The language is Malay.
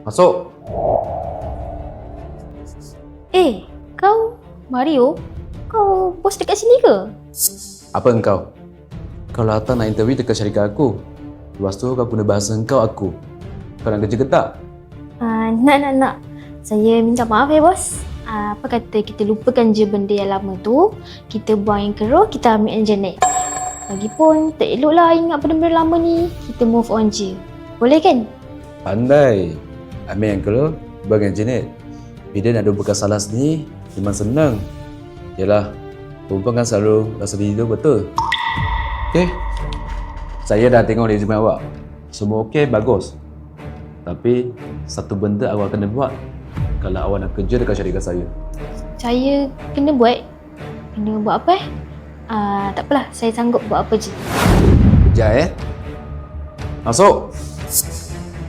Masuk. Kau Mario? Kau bos dekat sini ke? Apa engkau? Kau datang nak interview dekat syarikat aku. Lepas tu kau guna bahasa engkau aku. Kau nak kerja ke tak? Nak. Saya minta maaf ya bos. Apa kata kita lupakan je benda yang lama tu. Kita buang yang keruh, kita ambil yang jenis. Lagipun tak eloklah ingat benda-benda lama ni. Kita move on je. Boleh kan? Pandai. Ambil yang keluar, buang yang jenis. Bila nak ada bekas salah sendiri, memang senang. Yalah, perempuan kan selalu rasa diri tu betul. Okey. Saya dah tengok resume awak. Semua okey, bagus. Tapi satu benda awak kena buat kalau awak nak kerja dekat syarikat saya. Saya kena buat? Kena buat apa tak apalah, saya sanggup buat apa je. Kejap Masuk.